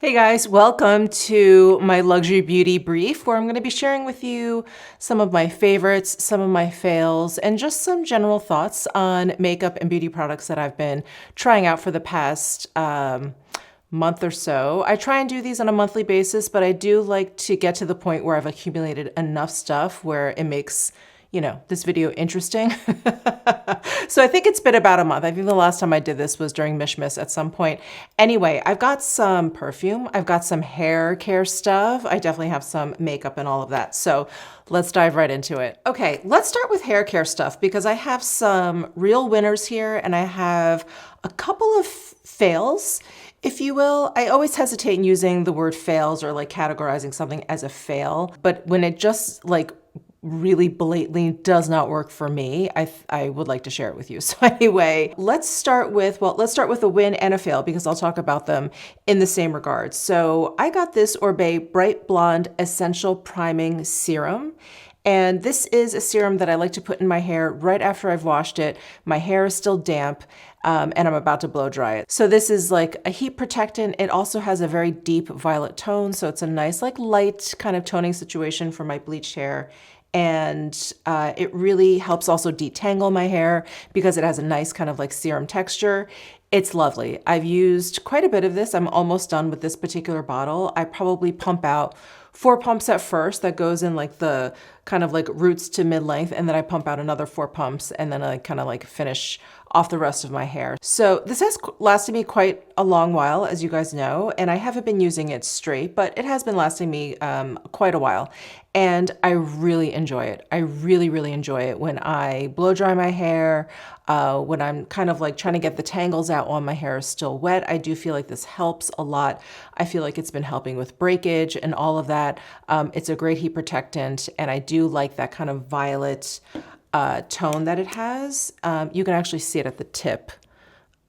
Hey guys, welcome to my luxury beauty brief where I'm going to be sharing with you some of my favorites, some of my fails, and just some general thoughts on makeup and beauty products that I've been trying out for the past month or so. I try and do these on a monthly basis, but I do like to get to the point where I've accumulated enough stuff where it makes this video interesting. So I think it's been about a month. I think the last time I did this was during Mishmas at some point. Anyway, I've got some perfume. I've got some hair care stuff. I definitely have some makeup and all of that. So let's dive right into it. Okay, let's start with hair care stuff because I have some real winners here and I have a couple of fails, if you will. I always hesitate in using the word fails or like categorizing something as a fail, but when it just like really blatantly does not work for me, I would like to share it with you. So anyway, let's start with a win and a fail because I'll talk about them in the same regard. So I got this Oribe Bright Blonde Essential Priming Serum. And this is a serum that I like to put in my hair right after I've washed it. My hair is still damp and I'm about to blow dry it. So this is like a heat protectant. It also has a very deep violet tone. So it's a nice like light kind of toning situation for my bleached hair. And it really helps also detangle my hair because it has a nice kind of like serum texture. It's lovely. I've used quite a bit of this. I'm almost done with this particular bottle. I probably pump out 4 pumps at first. That goes in like the kind of like roots to mid-length, and then I pump out another 4 pumps, and then I kind of like finish off the rest of my hair. So this has lasted me quite a long while, as you guys know, and I haven't been using it straight, but it has been lasting me quite a while. And I really enjoy it. I really, really enjoy it when I blow dry my hair, when I'm kind of like trying to get the tangles out while my hair is still wet. I do feel like this helps a lot. I feel like it's been helping with breakage and all of that. It's a great heat protectant, and I do like that kind of violet tone that it has. You can actually see it at the tip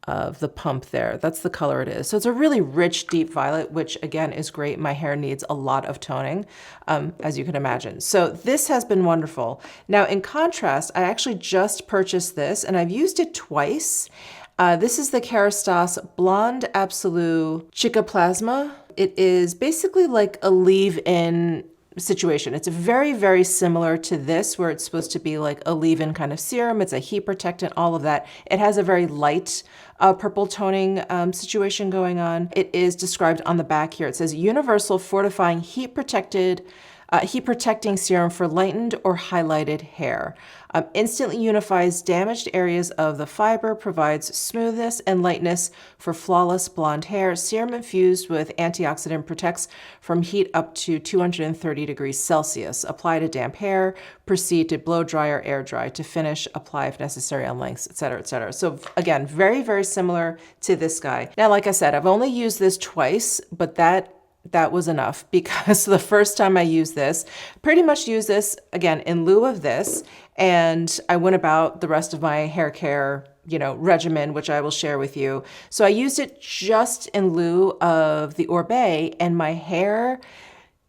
of the pump there. That's the color it is. So it's a really rich, deep violet, which again is great. My hair needs a lot of toning, as you can imagine. So this has been wonderful. Now, in contrast, I actually just purchased this and I've used it twice. This is the Kerastase Blonde Absolute Chicoplasma. It is basically like a leave-in situation. It's very, very similar to this where it's supposed to be like a leave-in kind of serum. It's a heat protectant, all of that. It has a very light purple toning situation going on. It is described on the back here. It says universal fortifying heat protecting serum for lightened or highlighted hair. Instantly unifies damaged areas of the fiber, provides smoothness and lightness for flawless blonde hair. Serum infused with antioxidant protects from heat up to 230 degrees Celsius. Apply to damp hair, proceed to blow dry or air dry. To finish, apply if necessary on lengths, etc., etc. So again, very, very similar to this guy. Now, like I said, I've only used this twice, but that was enough because the first time I used this, pretty much used this again in lieu of this, and I went about the rest of my hair care, regimen, which I will share with you. So I used it just in lieu of the Oribe, and my hair,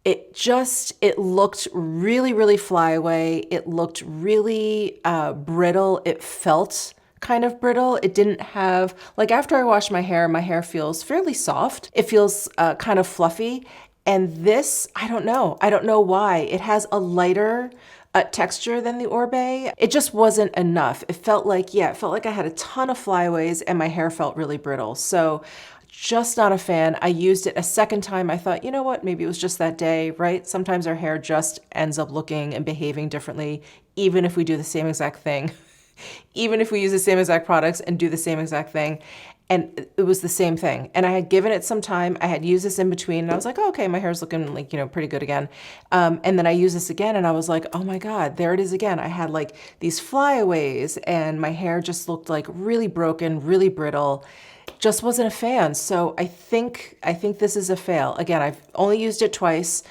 it looked really, really flyaway. It looked really brittle. It felt kind of brittle. It didn't have, like after I wash my hair feels fairly soft. It feels kind of fluffy. And this, I don't know why. It has a lighter texture than the Oribe. It just wasn't enough. It felt like I had a ton of flyaways and my hair felt really brittle. So just not a fan. I used it a second time. I thought, you know what, maybe it was just that day, right? Sometimes our hair just ends up looking and behaving differently, even if we do the same exact thing. Even if we use the same exact products and do the same exact thing. And it was the same thing. And I had given it some time. I had used this in between and I was like, oh, okay, my hair's looking like, pretty good again. And then I used this again and I was like, oh my God, there it is again. I had like these flyaways and my hair just looked like really broken, really brittle. Just wasn't a fan. So I think this is a fail. Again, I've only used it twice.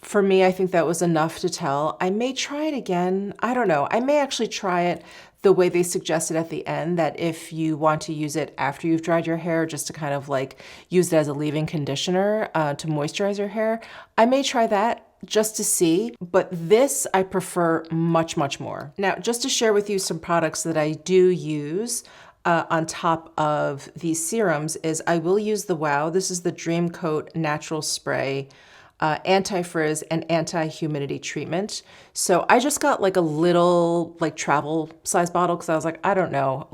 For me, I think that was enough to tell. I may try it again. I don't know. I may actually try it the way they suggested at the end, that if you want to use it after you've dried your hair, just to kind of like use it as a leave-in conditioner to moisturize your hair. I may try that just to see, but this I prefer much, much more. Now, just to share with you some products that I do use, on top of these serums is I will use the Wow. This is the Dream Coat Natural Spray anti-frizz and anti-humidity treatment. So I just got like a little like travel size bottle because I was like, I don't know,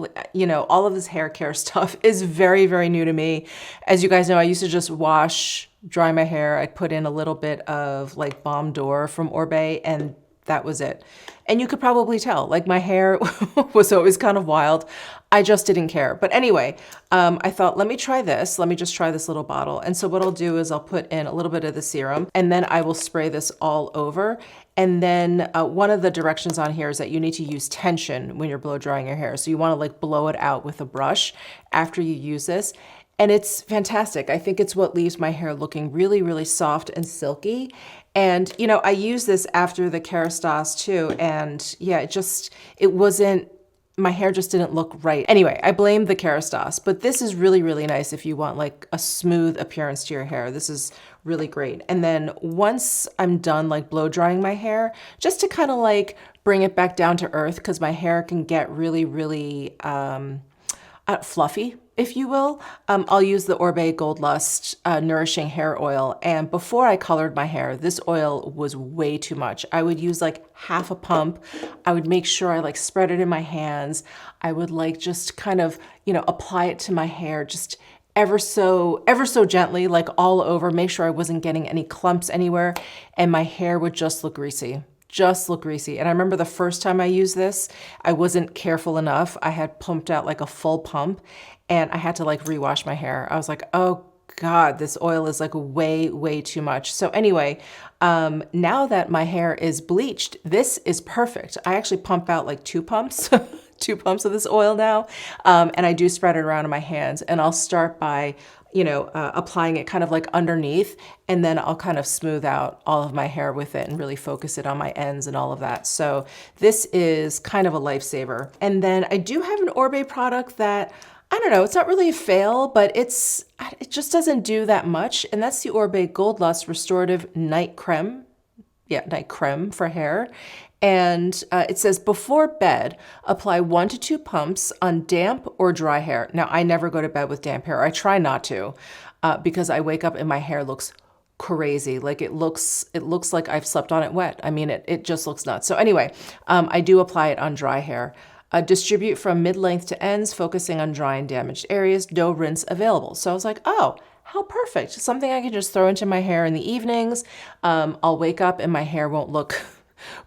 all of this hair care stuff is very, very new to me. As you guys know, I used to just wash, dry my hair. I'd put in a little bit of like Balm d'Or from Orbe, and that was it. And you could probably tell, like my hair was always kind of wild. I just didn't care. But anyway, I thought, let me try this. Let me just try this little bottle. And so what I'll do is I'll put in a little bit of the serum, and then I will spray this all over. And then one of the directions on here is that you need to use tension when you're blow drying your hair. So you want to like blow it out with a brush after you use this. And it's fantastic. I think it's what leaves my hair looking really, really soft and silky. And, I use this after the Kerastase too. And yeah, it wasn't, my hair just didn't look right. Anyway, I blame the Kerastase, but this is really, really nice if you want like a smooth appearance to your hair. This is really great. And then once I'm done like blow drying my hair, just to kind of like bring it back down to earth, because my hair can get really, really fluffy, if you will, I'll use the Orbe Gold Lust Nourishing Hair Oil. And before I colored my hair, this oil was way too much. I would use like half a pump. I would make sure I like spread it in my hands. I would like just kind of, apply it to my hair just ever so gently, like all over, make sure I wasn't getting any clumps anywhere. And my hair would just look greasy. And I remember the first time I used this, I wasn't careful enough. I had pumped out like a full pump, and I had to like rewash my hair. I was like, oh God, this oil is like way, way too much. So anyway, now that my hair is bleached, this is perfect. I actually pump out like 2 pumps, 2 pumps of this oil now. And I do spread it around in my hands, and I'll start by applying it kind of like underneath, and then I'll kind of smooth out all of my hair with it and really focus it on my ends and all of that. So this is kind of a lifesaver. And then I do have an Orbe product that, I don't know, it's not really a fail, but it just doesn't do that much. And that's the Orbe Gold Lust Restorative Night Creme. Yeah, night creme for hair. And it says, before bed, apply 1 to 2 pumps on damp or dry hair. Now, I never go to bed with damp hair. I try not to, because I wake up and my hair looks crazy. Like it looks like I've slept on it wet. I mean, it just looks nuts. So anyway, I do apply it on dry hair. Distribute from mid-length to ends, focusing on dry and damaged areas. No rinse available. So I was like, oh, how perfect. Something I can just throw into my hair in the evenings. I'll wake up and my hair won't look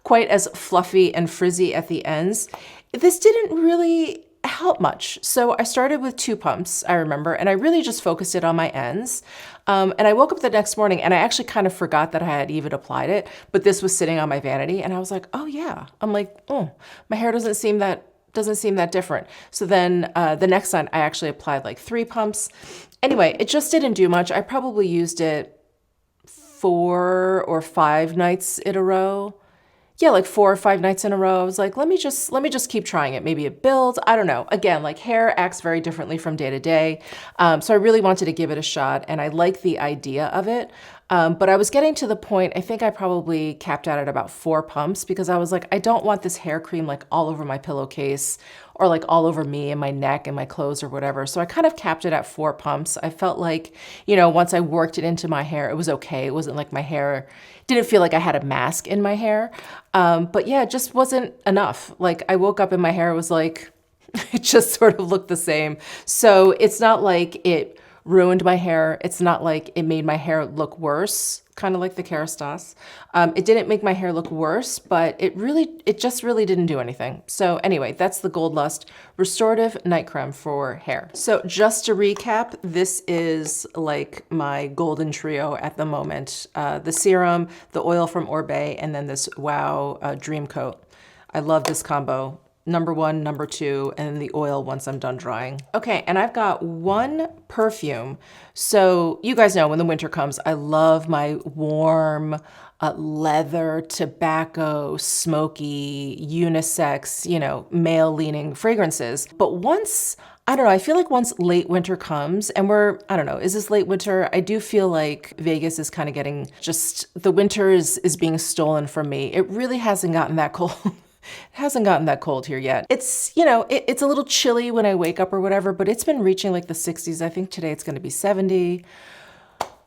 quite as fluffy and frizzy at the ends. This didn't really help much. So I started with 2 pumps, I remember, and I really just focused it on my ends. And I woke up the next morning and I actually kind of forgot that I had even applied it, but this was sitting on my vanity and I was like, oh yeah. I'm like, oh, my hair doesn't seem that different. So then the next time I actually applied like 3 pumps. Anyway, it just didn't do much. I probably used it 4 or 5 nights in a row. Yeah, like 4 or 5 nights in a row. I was like, let me just keep trying it. Maybe it builds. I don't know. Again, like hair acts very differently from day to day. So I really wanted to give it a shot, and I like the idea of it. But I was getting to the point, I think I probably capped out at about 4 pumps, because I was like, I don't want this hair cream like all over my pillowcase or like all over me and my neck and my clothes or whatever. So I kind of capped it at 4 pumps. I felt like, once I worked it into my hair, it was okay. It wasn't like my hair didn't feel like I had a mask in my hair. But yeah, it just wasn't enough. Like I woke up and my hair was like, it just sort of looked the same. So it's not like it ruined my hair. It's not like it made my hair look worse, kind of like the Kerastase. It didn't make my hair look worse, but it just really didn't do anything. So anyway, that's the Gold Lust Restorative Night Creme for hair. So just to recap, this is like my golden trio at the moment. The serum, the oil from Orbe, and then this Wow Dream Coat. I love this combo. Number 1, number 2, and then the oil once I'm done drying. Okay, and I've got 1 perfume. So you guys know when the winter comes, I love my warm leather, tobacco, smoky, unisex, male-leaning fragrances. But once, I don't know, I feel like once late winter comes and I don't know, is this late winter? I do feel like Vegas is kind of getting the winter is being stolen from me. It really hasn't gotten that cold. It hasn't gotten that cold here yet. It's, you know, it's a little chilly when I wake up or whatever, but it's been reaching like the 60s. I think today it's going to be 70.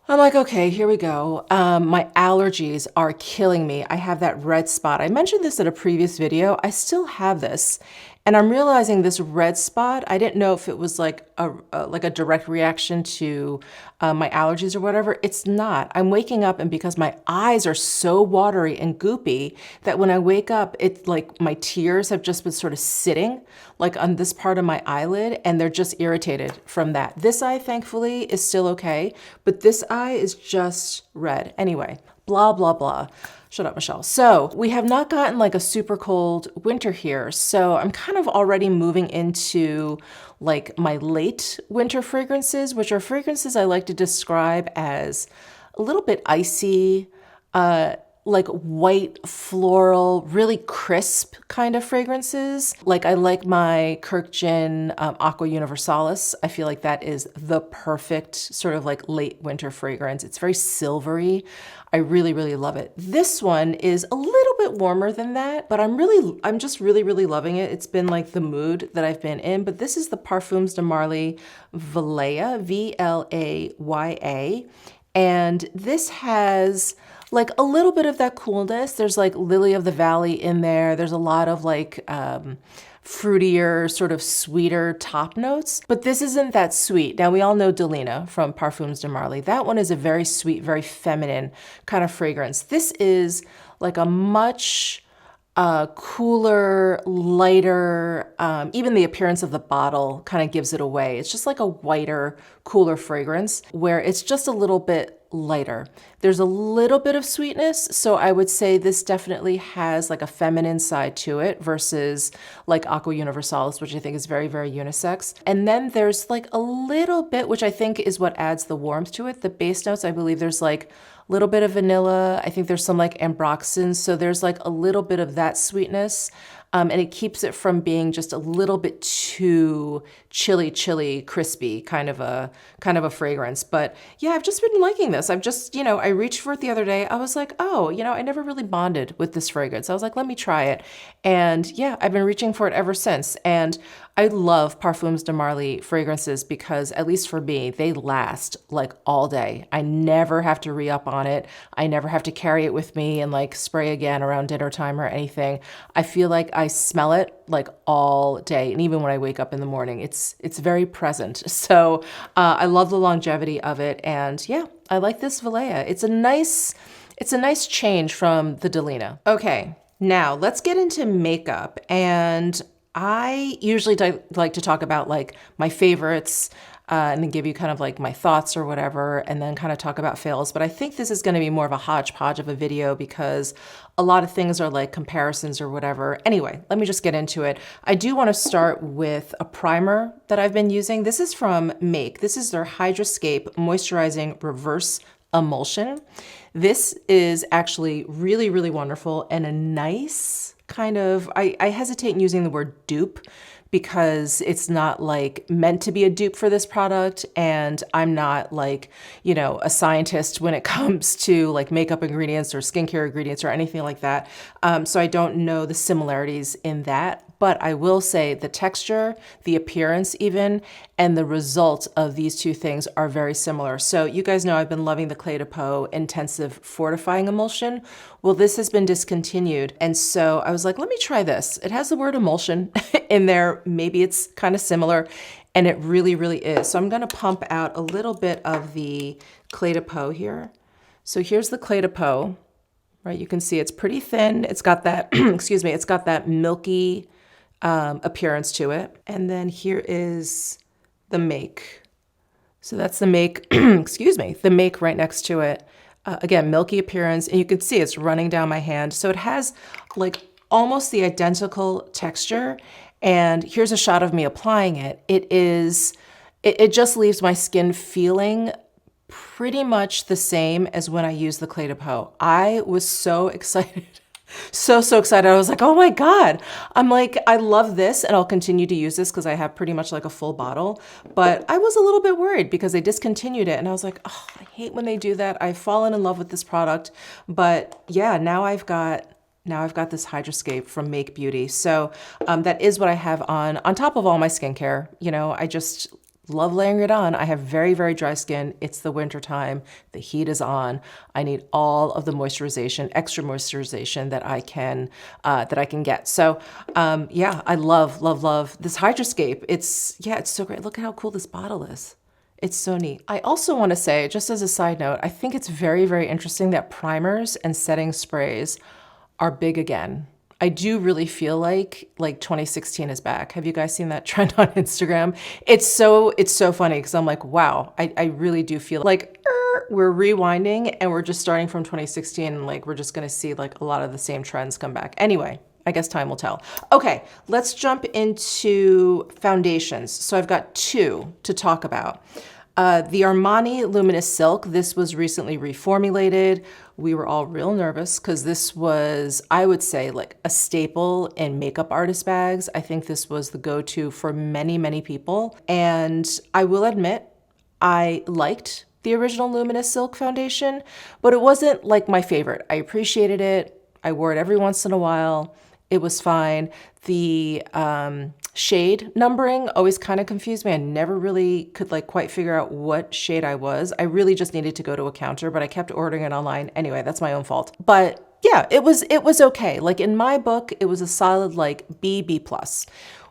I'm like, okay, here we go. My allergies are killing me. I have that red spot. I mentioned this in a previous video. I still have this. And I'm realizing this red spot, I didn't know if it was like a direct reaction to my allergies or whatever. It's not. I'm waking up and because my eyes are so watery and goopy that when I wake up, it's like my tears have just been sort of sitting like on this part of my eyelid and they're just irritated from that. This eye, thankfully, is still okay, but this eye is just red. Anyway, blah, blah, blah. Shut up, Michelle. So we have not gotten like a super cold winter here. So I'm kind of already moving into like my late winter fragrances, which are fragrances I like to describe as a little bit icy, like white floral, really crisp kind of fragrances. Like I like my Kirk Gin Aqua Universalis. I feel like that is the perfect sort of like late winter fragrance. It's very silvery. I really, really love it. This one is a little bit warmer than that, but I'm just really, really loving it. It's been like the mood that I've been in, but this is the Parfums de Marly Valaya, Vlaya. And this has like a little bit of that coolness. There's like Lily of the Valley in there. There's a lot of like fruitier, sort of sweeter top notes, but this isn't that sweet. Now we all know Delina from Parfums de Marly. That one is a very sweet, very feminine kind of fragrance. This is like a much cooler, lighter, even the appearance of the bottle kind of gives it away. It's just like a whiter, cooler fragrance where it's just a little bit lighter. There's a little bit of sweetness, so I would say this definitely has like a feminine side to it versus like Aqua Universalis, which I think is very, very unisex. And then there's like a little bit, which I think is what adds the warmth to it. The base notes, I believe there's like a little bit of vanilla. I think there's some like ambroxan, so there's like a little bit of that sweetness. And it keeps it from being just a little bit too chilly, crispy kind of a fragrance. But yeah, I've just been liking this. I've just, you know, I reached for it the other day. I was like, oh, you know, I never really bonded with this fragrance. I was like, let me try it. And yeah, I've been reaching for it ever since. And I love Parfums de Marly fragrances because, at least for me, they last like all day. I never have to re-up on it. I never have to carry it with me and like spray again around dinner time or anything. I feel like I smell it like all day. And even when I wake up in the morning, it's very present. So I love the longevity of it. And yeah, I like this Valaya. It's a nice change from the Delina. Okay, now let's get into makeup. And I usually like to talk about like my favorites and then give you kind of like my thoughts or whatever, and then kind of talk about fails. But I think this is going to be more of a hodgepodge of a video because a lot of things are like comparisons or whatever. Anyway, let me just get into it. I do want to start with a primer that I've been using. This is from Make. This is their Hydrascape Moisturizing Reverse Emulsion. This is actually really, really wonderful and a nice kind of, I hesitate in using the word dupe because it's not like meant to be a dupe for this product. And I'm not like, you know, a scientist when it comes to like makeup ingredients or skincare ingredients or anything like that. So I don't know the similarities in that. But I will say the texture, the appearance even, and the result of these two things are very similar. So you guys know I've been loving the Clé de Peau Intensive Fortifying Emulsion. Well, this has been discontinued. And so I was like, let me try this. It has the word emulsion in there. Maybe it's kind of similar. And it really, really is. So I'm going to pump out a little bit of the Clé de Peau here. So here's the Clé de Peau, right? You can see it's pretty thin. It's got that, excuse me, it's got that milky appearance to it. And then here is the Make. So that's the Make, excuse me, the Make right next to it. Again, milky appearance, and you can see it's running down my hand. So it has like almost the identical texture. And here's a shot of me applying it. It just leaves my skin feeling pretty much the same as when I used the Clé de Peau. I was so excited. So excited. I was like, oh my God. I'm like, I love this and I'll continue to use this because I have pretty much like a full bottle. But I was a little bit worried because they discontinued it. And I was like, oh, I hate when they do that. I've fallen in love with this product. But yeah, now I've got Now I've got this Hydrascape from Make Beauty. So that is what I have on top of all my skincare. You know, I just love layering it on. I have very, very dry skin. It's the winter time. The heat is on. I need all of the moisturization, extra moisturization that I can get. So yeah, I love, love, love this Hydrascape. It's so great. Look at how cool this bottle is. It's so neat. I also want to say, just as a side note, I think it's very, very interesting that primers and setting sprays are big again. I do really feel like 2016 is back. Have you guys seen that trend on Instagram? It's so funny because I'm like, wow, I really do feel like we're rewinding and we're just starting from 2016 and like we're just gonna see like a lot of the same trends come back. Anyway, I guess time will tell. Okay, let's jump into foundations. So I've got two to talk about. The Armani Luminous Silk, this was recently reformulated. We were all real nervous because this was, I would say, like a staple in makeup artist bags. I think this was the go-to for many, many people. And I will admit, I liked the original Luminous Silk foundation, but it wasn't like my favorite. I appreciated it. I wore it every once in a while. It was fine. The shade numbering always kind of confused me. I never really could like quite figure out what shade I was. I really just needed to go to a counter, but I kept ordering it online. Anyway, that's my own fault. But yeah, it was okay. Like in my book, it was a solid like B+.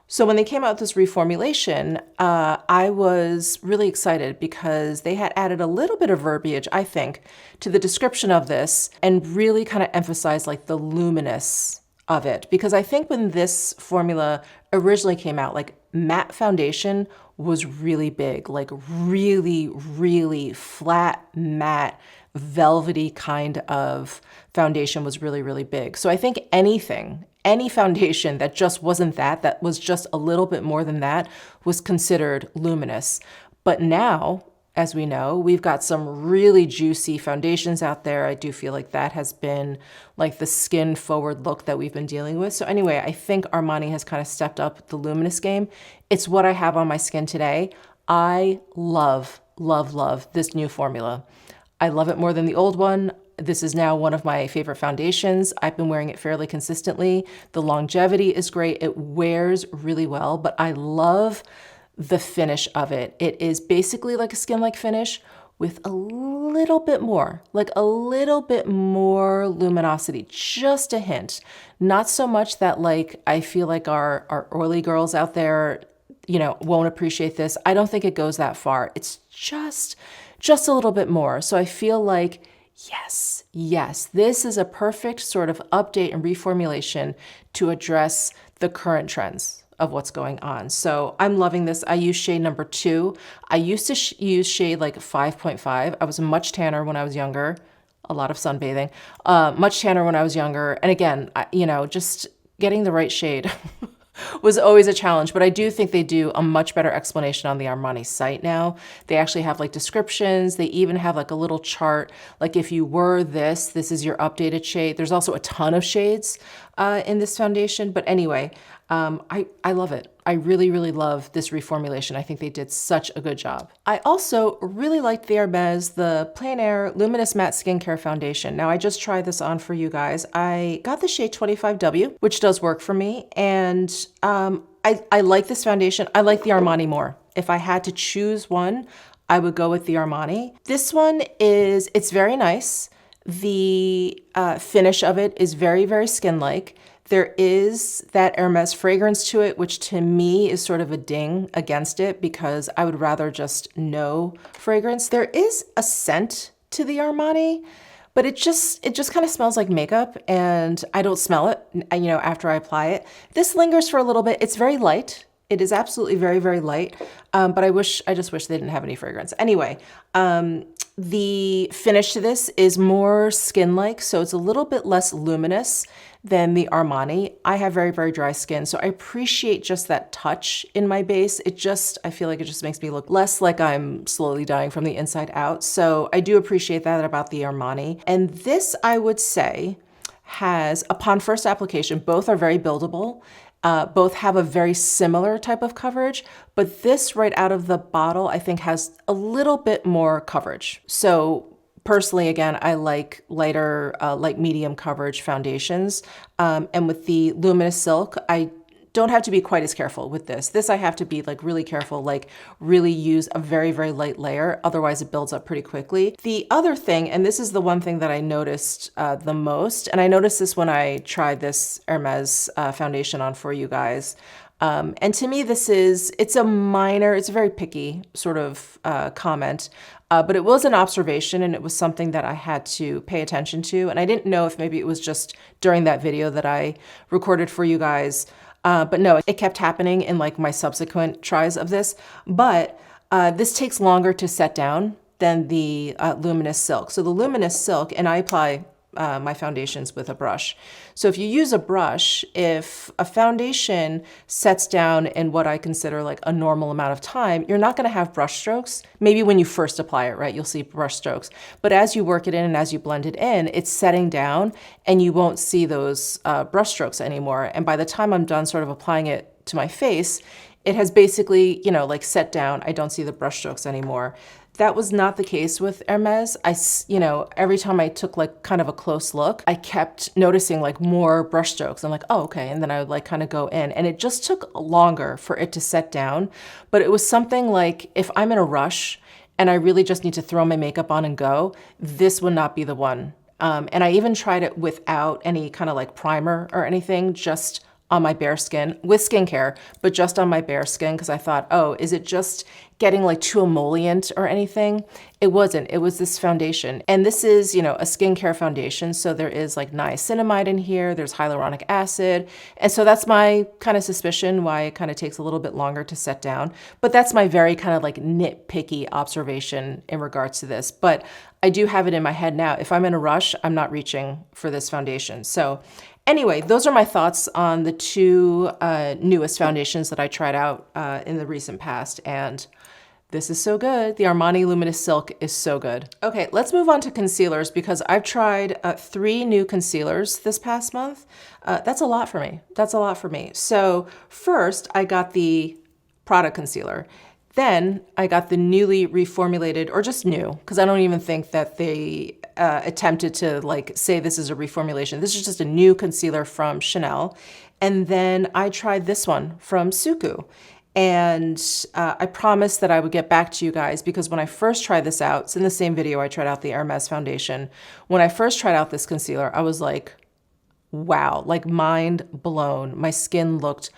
So when they came out with this reformulation, I was really excited because they had added a little bit of verbiage, I think, to the description of this and really kind of emphasized like the luminous of it. Because I think when this formula originally came out, like matte foundation was really big, like really, really flat, matte, velvety kind of foundation was really, really big. So I think any foundation that just wasn't that was just a little bit more than that was considered luminous. But now, as we know, we've got some really juicy foundations out there. I do feel like that has been like the skin forward look that we've been dealing with. So anyway, I think Armani has kind of stepped up the luminous game. It's what I have on my skin today. I love, love, love this new formula. I love it more than the old one. This is now one of my favorite foundations. I've been wearing it fairly consistently. The longevity is great. It wears really well, but I love the finish of it. It is basically like a skin-like finish with a little bit more, like a little bit more luminosity, just a hint. Not so much that like I feel like our oily girls out there, you know, won't appreciate this. I don't think it goes that far. It's just a little bit more. So I feel like yes, this is a perfect sort of update and reformulation to address the current trends of what's going on. So I'm loving this. I use shade number 2. I used to use shade like 5.5. I was much tanner when I was younger, a lot of sunbathing, much tanner when I was younger. And again, you know, just getting the right shade was always a challenge, but I do think they do a much better explanation on the Armani site now. They actually have like descriptions. They even have like a little chart. Like if you were this is your updated shade. There's also a ton of shades in this foundation. But anyway, I love it. I really, really love this reformulation. I think they did such a good job. I also really liked the Hermes, the Plein Air Luminous Matte Skincare Foundation. Now I just tried this on for you guys. I got the shade 25W, which does work for me. And I like this foundation. I like the Armani more. If I had to choose one, I would go with the Armani. This one it's very nice. The finish of it is very, very skin-like. There is that Hermes fragrance to it, which to me is sort of a ding against it because I would rather just no fragrance. There is a scent to the Armani, but it just kind of smells like makeup and I don't smell it, you know, after I apply it. This lingers for a little bit. It's very light. It is absolutely very, very light, but I just wish they didn't have any fragrance. Anyway, the finish to this is more skin-like, so it's a little bit less luminous than the Armani. I have very, very dry skin, so I appreciate just that touch in my base. I feel like it just makes me look less like I'm slowly dying from the inside out. So I do appreciate that about the Armani. And this, I would say, has, upon first application, both are very buildable. Both have a very similar type of coverage, but this right out of the bottle, I think has a little bit more coverage. So Personally, again, I like lighter, light medium coverage foundations. And with the Luminous Silk, I don't have to be quite as careful with this. This I have to be like really careful, like really use a very, very light layer. Otherwise it builds up pretty quickly. The other thing, and this is the one thing that I noticed the most, and I noticed this when I tried this Hermes foundation on for you guys. And to me, it's a minor, it's a very picky sort of comment, but it was an observation and it was something that I had to pay attention to. And I didn't know if maybe it was just during that video that I recorded for you guys. But no, it kept happening in like my subsequent tries of this. But this takes longer to set down than the Luminous Silk. So the Luminous Silk, and I apply my foundations with a brush. So if you use a brush, if a foundation sets down in what I consider like a normal amount of time, you're not going to have brush strokes. Maybe when you first apply it, right, you'll see brush strokes. But as you work it in and as you blend it in, it's setting down and you won't see those brush strokes anymore. And by the time I'm done sort of applying it to my face, it has basically, you know, like set down. I don't see the brush strokes anymore. That was not the case with Hermes. Every time I took like kind of a close look, I kept noticing like more brush strokes. I'm like, oh, okay. And then I would like kind of go in and it just took longer for it to set down. But it was something like if I'm in a rush and I really just need to throw my makeup on and go, this would not be the one. And I even tried it without any kind of like primer or anything, just on my bare skin with skincare, but just on my bare skin because I thought, oh, is it just getting like too emollient or anything? It wasn't. It was this foundation. And this is, you know, a skincare foundation. So there is like niacinamide in here. There's hyaluronic acid. And so that's my kind of suspicion why it kind of takes a little bit longer to set down. But that's my very kind of like nitpicky observation in regards to this. But I do have it in my head now. If I'm in a rush, I'm not reaching for this foundation. So anyway, those are my thoughts on the two newest foundations that I tried out in the recent past. And this is so good. The Armani Luminous Silk is so good. Okay, let's move on to concealers because I've tried 3 new concealers this past month. That's a lot for me. That's a lot for me. So first, I got the Prada concealer. Then I got the newly reformulated, or just new, because I don't even think that they attempted to like say this is a reformulation. This is just a new concealer from Chanel. And then I tried this one from Suku. And I promised that I would get back to you guys because when I first tried this out, it's in the same video I tried out the Hermes foundation. When I first tried out this concealer, I was like, wow, like mind blown. My skin looked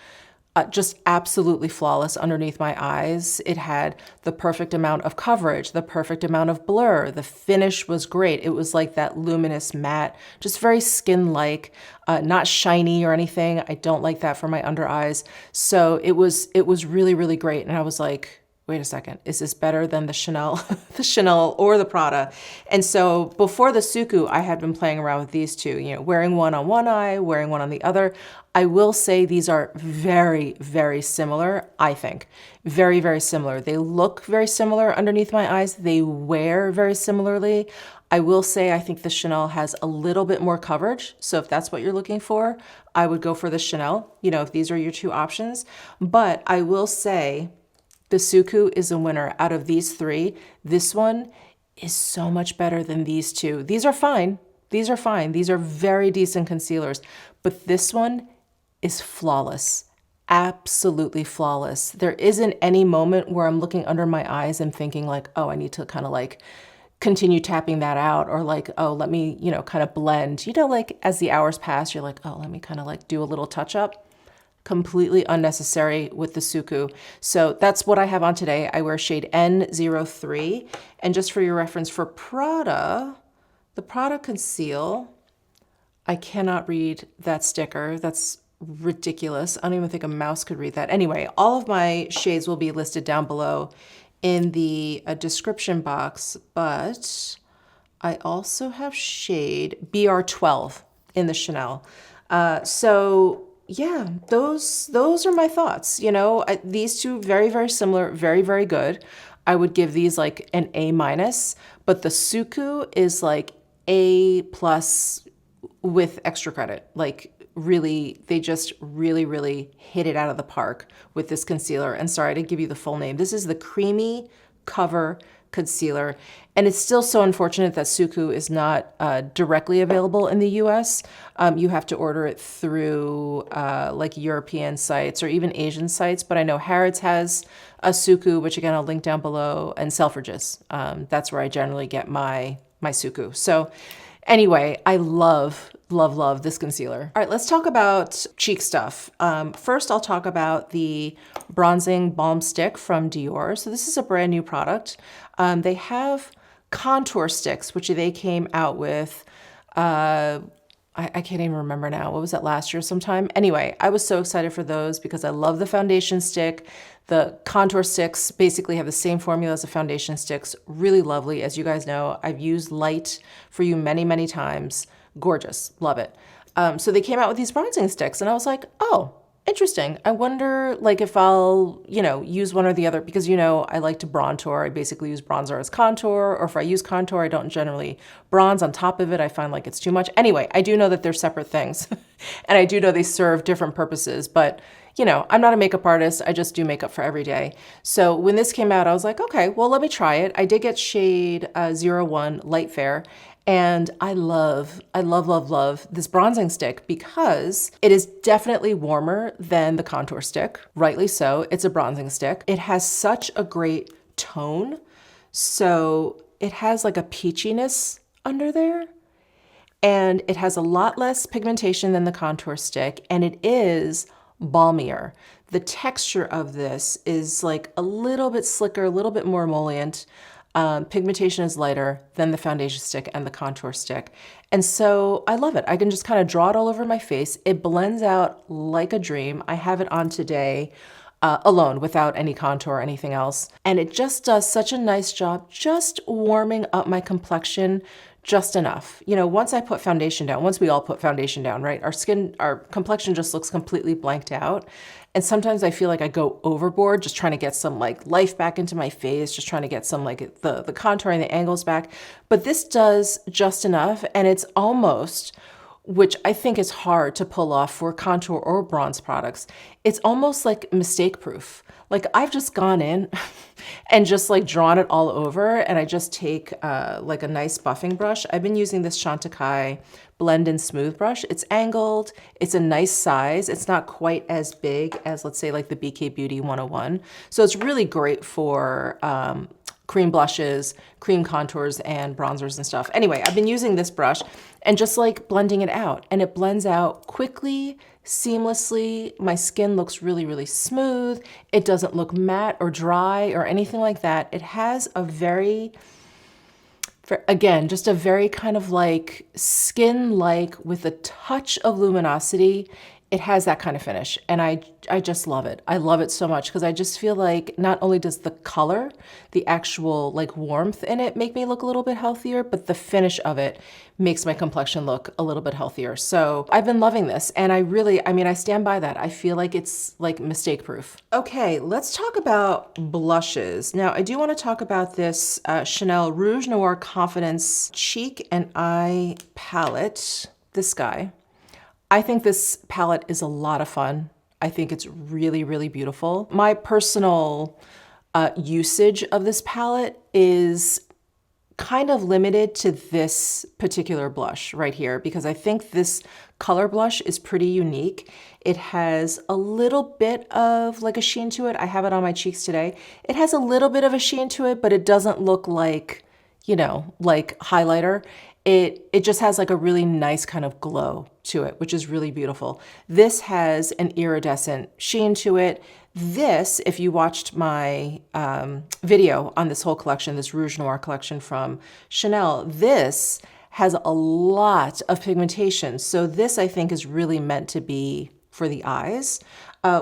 just absolutely flawless underneath my eyes. It had the perfect amount of coverage, the perfect amount of blur. The finish was great. It was like that luminous matte, just very skin-like, not shiny or anything. I don't like that for my under eyes. So it was really, really great. And I was like, wait a second, is this better than the Chanel, the Chanel or the Prada? And so before the Suku, I had been playing around with these two, you know, wearing one on one eye, wearing one on the other. I will say these are very, very similar, I think. Very, very similar. They look very similar underneath my eyes. They wear very similarly. I will say I think the Chanel has a little bit more coverage. So if that's what you're looking for, I would go for the Chanel, you know, if these are your two options. But I will say the Suku is a winner out of these 3. This one is so much better than these 2. These are fine. These are fine. These are very decent concealers. But this one is flawless. Absolutely flawless. There isn't any moment where I'm looking under my eyes and thinking like, oh, I need to kind of like continue tapping that out, or like, oh, let me, you know, kind of blend. You know, like as the hours pass, you're like, oh, let me kind of like do a little touch up. Completely unnecessary with the Suku. So that's what I have on today. I wear shade N03. And just for your reference, for Prada, the Prada Conceal, I cannot read that sticker. That's ridiculous. I don't even think a mouse could read that. Anyway, all of my shades will be listed down below in the description box, but I also have shade BR12 in the Chanel. So yeah, those are my thoughts. You know, these two very, very similar, very, very good. I would give these like an A-, but the Suku is like A+ with extra credit. Like really, they just really, really hit it out of the park with this concealer. And sorry, I didn't give you the full name. This is the Creamy Cover concealer. And it's still so unfortunate that Suku is not directly available in the US. You have to order it through like European sites or even Asian sites. But I know Harrods has a Suku, which again, I'll link down below, and Selfridges. That's where I generally get my Suku. So anyway, I love this concealer. All right, let's talk about cheek stuff. First, I'll talk about the Bronzing Balm Stick from Dior. So this is a brand new product. They have contour sticks, which they came out with, I can't even remember now. What was that, last year sometime? Anyway, I was so excited for those because I love the foundation stick. The contour sticks basically have the same formula as the foundation sticks. Really lovely. As you guys know, I've used Light for You many, many times. Gorgeous. Love it. So they came out with these bronzing sticks and I was like, oh, interesting. I wonder like if I'll, use one or the other because, I like to bronzer. I basically use bronzer as contour, or if I use contour, I don't generally bronze on top of it. I find like it's too much. Anyway, I do know that they're separate things and I do know they serve different purposes, but I'm not a makeup artist. I just do makeup for every day. So when this came out, I was like, okay, well, let me try it. I did get shade 01 Light Fair. And I love this bronzing stick because it is definitely warmer than the contour stick. Rightly so. It's a bronzing stick. It has such a great tone. So it has like a peachiness under there. And it has a lot less pigmentation than the contour stick. And it is balmier. The texture of this is like a little bit slicker, a little bit more emollient. Pigmentation is lighter than the foundation stick and the contour stick. And so I love it. I can just kind of draw it all over my face. It blends out like a dream. I have it on today alone without any contour or anything else. And it just does such a nice job just warming up my complexion just enough. Once I put foundation down, once we all put foundation down, right? Our complexion just looks completely blanked out. And sometimes I feel like I go overboard just trying to get some like life back into my face, just trying to get some like the contour and the angles back. But this does just enough. And it's almost, which I think is hard to pull off for contour or bronze products, it's almost like mistake proof. Like I've just gone in and just like drawn it all over, and I just take like a nice buffing brush. I've been using this Chantecaille Blend and Smooth brush. It's angled, it's a nice size. It's not quite as big as, let's say, like the BK Beauty 101. So it's really great for cream blushes, cream contours, and bronzers and stuff. Anyway, I've been using this brush and just like blending it out, and it blends out quickly, seamlessly. My skin looks really, really smooth. It doesn't look matte or dry or anything like that. It has a very, again, just a very kind of like skin-like with a touch of luminosity. It has that kind of finish, and I just love it. I love it so much because I just feel like not only does the color, the actual like warmth in it make me look a little bit healthier, but the finish of it makes my complexion look a little bit healthier. So I've been loving this, and I stand by that. I feel like it's like mistake proof. Okay, let's talk about blushes. Now, I do want to talk about this Chanel Rouge Noir Confidence Cheek and Eye Palette, this guy. I think this palette is a lot of fun. I think it's really, really beautiful. My personal usage of this palette is kind of limited to this particular blush right here because I think this color blush is pretty unique. It has a little bit of like a sheen to it. I have it on my cheeks today. It has a little bit of a sheen to it, but it doesn't look like, like highlighter. It just has like a really nice kind of glow to it, which is really beautiful. This has an iridescent sheen to it. This, if you watched my video on this whole collection, this Rouge Noir collection from Chanel, this has a lot of pigmentation. So this, I think, is really meant to be for the eyes,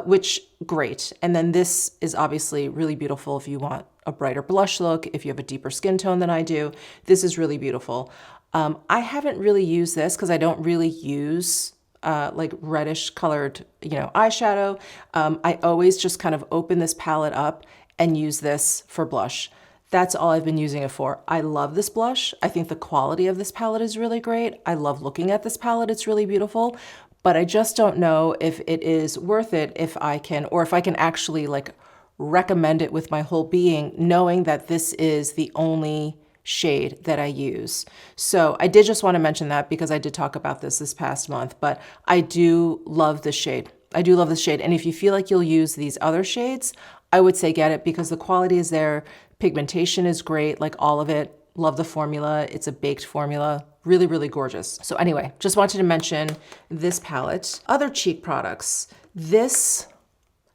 which great. And then this is obviously really beautiful if you want a brighter blush look, if you have a deeper skin tone than I do. This is really beautiful. I haven't really used this because I don't really use like reddish colored, eyeshadow. I always just kind of open this palette up and use this for blush. That's all I've been using it for. I love this blush. I think the quality of this palette is really great. I love looking at this palette. It's really beautiful, but I just don't know if it is worth it if I can actually like recommend it with my whole being, knowing that this is the only shade that I use. So I did just want to mention that because I did talk about this past month, but I do love this shade. I do love this shade. And if you feel like you'll use these other shades, I would say get it because the quality is there. Pigmentation is great, like all of it. Love the formula. It's a baked formula. Really, really gorgeous. So anyway, just wanted to mention this palette. Other cheek products. This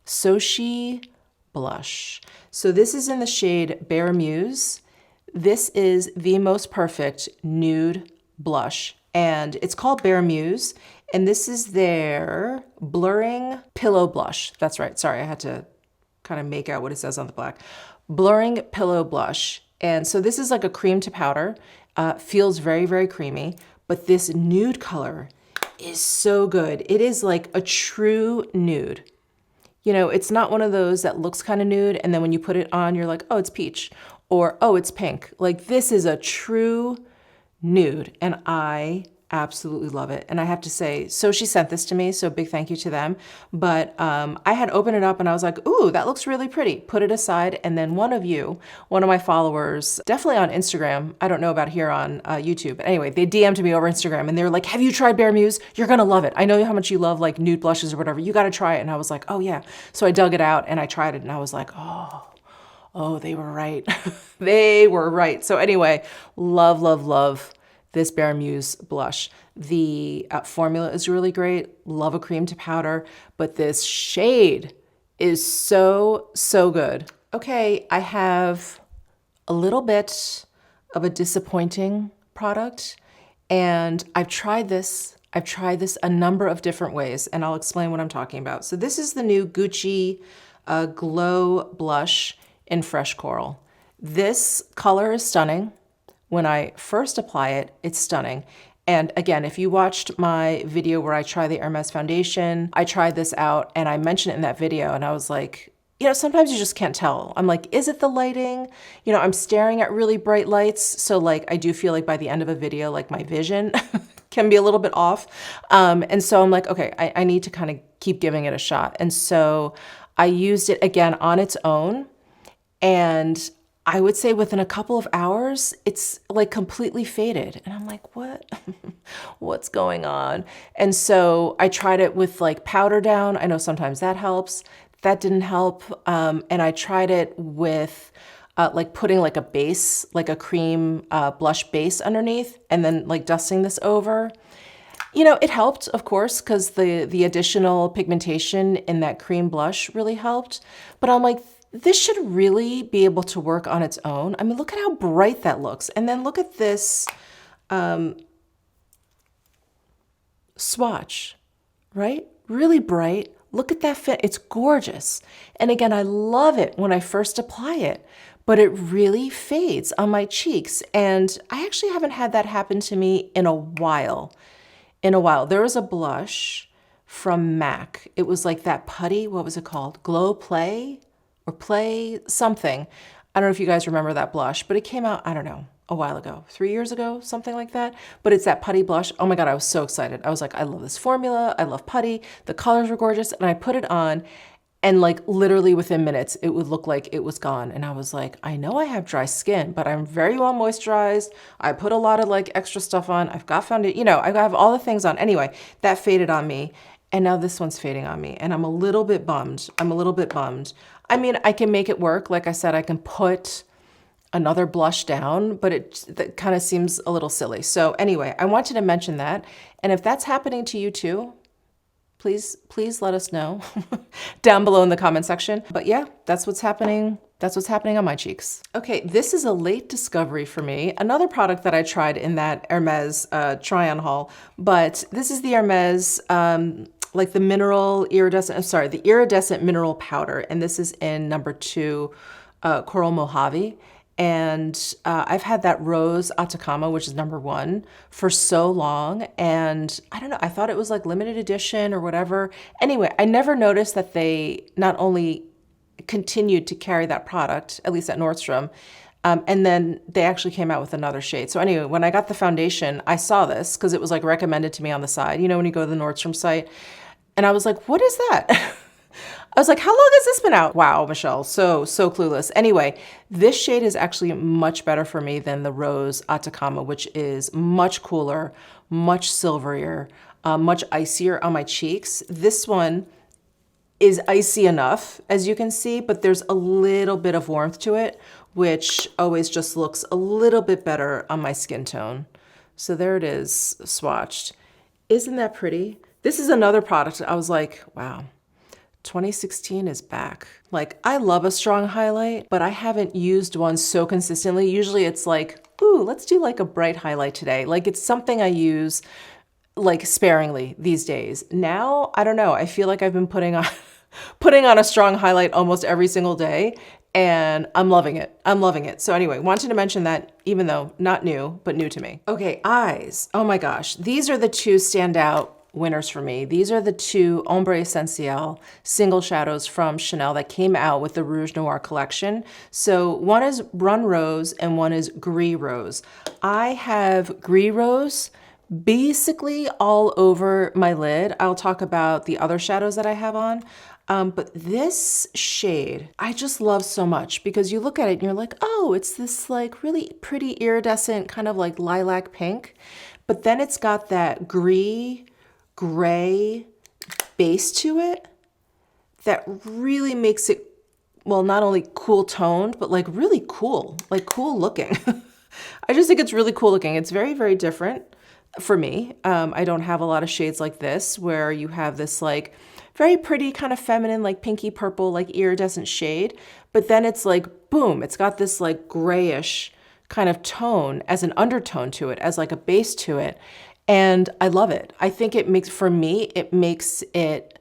Sochi blush. So this is in the shade Bare Muse. This is the most perfect nude blush, and it's called Bare Muse, and this is their Blurring Pillow Blush. That's right. Sorry, I had to kind of make out what it says on the black. Blurring Pillow Blush. And so this is like a cream to powder. Feels very, very creamy, but this nude color is so good. It is like a true nude. You know, it's not one of those that looks kind of nude, and then when you put it on, you're like, oh, it's peach, or oh, it's pink. Like this is a true nude, and I absolutely love it. And I have to say, so she sent this to me, so big thank you to them. But I had opened it up and I was like, ooh, that looks really pretty. Put it aside, and then one of my followers, definitely on Instagram, I don't know about here on YouTube, but anyway, they DM'd me over Instagram and they were like, have you tried Bare Muse? You're gonna love it. I know how much you love like nude blushes or whatever. You gotta try it. And I was like, oh yeah. So I dug it out and I tried it and I was like, oh, they were right. They were right. So anyway, love, love, love this Bare Muse blush. The formula is really great. Love a cream to powder, but this shade is so, so good. Okay, I have a little bit of a disappointing product, and I've tried this a number of different ways, and I'll explain what I'm talking about. So this is the new Gucci Glow Blush in Fresh Coral. This color is stunning. When I first apply it, it's stunning. And again, if you watched my video where I try the Hermes foundation, I tried this out and I mentioned it in that video and I was like, you know, sometimes you just can't tell. I'm like, is it the lighting? You know, I'm staring at really bright lights. So like, I do feel like by the end of a video, like my vision can be a little bit off. And so I'm like, okay, I need to kind of keep giving it a shot. And so I used it again on its own, and I would say within a couple of hours, it's like completely faded. And I'm like, what? What's going on? And so I tried it with like powder down. I know sometimes that helps. That didn't help. And I tried it with like putting like a base, like a cream blush base underneath, and then like dusting this over. You know, it helped, of course, because the additional pigmentation in that cream blush really helped. But I'm like, this should really be able to work on its own. I mean, look at how bright that looks. And then look at this swatch, right? Really bright. Look at that fit. It's gorgeous. And again, I love it when I first apply it, but it really fades on my cheeks. And I actually haven't had that happen to me in a while. There was a blush from MAC. It was like that putty, what was it called? Glow Play or Play something. I don't know if you guys remember that blush, but it came out, I don't know, a while ago, 3 years ago, something like that. But it's that putty blush. Oh my God, I was so excited. I was like, I love this formula. I love putty. The colors were gorgeous. And I put it on, and like literally within minutes, it would look like it was gone. And I was like, I know I have dry skin, but I'm very well moisturized. I put a lot of like extra stuff on. I've got foundation, you know, I have all the things on. Anyway, that faded on me. And now this one's fading on me. And I'm a little bit bummed. I mean, I can make it work. Like I said, I can put another blush down, but that kind of seems a little silly. So anyway, I wanted to mention that. And if that's happening to you too, please let us know down below in the comment section. But yeah, that's what's happening. That's what's happening on my cheeks. Okay, this is a late discovery for me. Another product that I tried in that Hermes try-on haul, but this is the Hermes, like the the iridescent mineral powder. And this is in number 2, Coral Mojave. And I've had that Rose Atacama, which is number 1, for so long. And I don't know, I thought it was like limited edition or whatever. Anyway, I never noticed that they not only continued to carry that product, at least at Nordstrom, and then they actually came out with another shade. So anyway, when I got the foundation, I saw this because it was like recommended to me on the side, you know, when you go to the Nordstrom site. And I was like, what is that? I was like, how long has this been out? Wow, Michelle, so clueless. Anyway, this shade is actually much better for me than the Rose Atacama, which is much cooler, much silverier, much icier on my cheeks. This one is icy enough, as you can see, but there's a little bit of warmth to it, which always just looks a little bit better on my skin tone. So there it is, swatched. Isn't that pretty? This is another product I was like, wow, 2016 is back. Like, I love a strong highlight, but I haven't used one so consistently. Usually it's like, ooh, let's do like a bright highlight today. Like, it's something I use like sparingly these days. Now, I don't know. I feel like I've been putting on putting on a strong highlight almost every single day, and I'm loving it. I'm loving it. So anyway, wanted to mention that, even though not new, but new to me. Okay, eyes. Oh my gosh. These are the two standout winners for me. These are the two Ombre Essentiel single shadows from Chanel that came out with the Rouge Noir collection. So one is Run Rose and one is Gris Rose. I have Gris Rose basically all over my lid. I'll talk about the other shadows that I have on. But this shade, I just love so much because you look at it and you're like, oh, it's this like really pretty iridescent kind of like lilac pink. But then it's got that gray base to it that really makes it, well, not only cool toned, but like really cool, like cool looking. I just think it's really cool looking. It's very, very different for me. I don't have a lot of shades like this where you have this like very pretty kind of feminine, like pinky purple, like iridescent shade. But then it's like, boom, it's got this like grayish kind of tone as an undertone to it, as like a base to it. And I love it. I think it makes, for me, it makes it,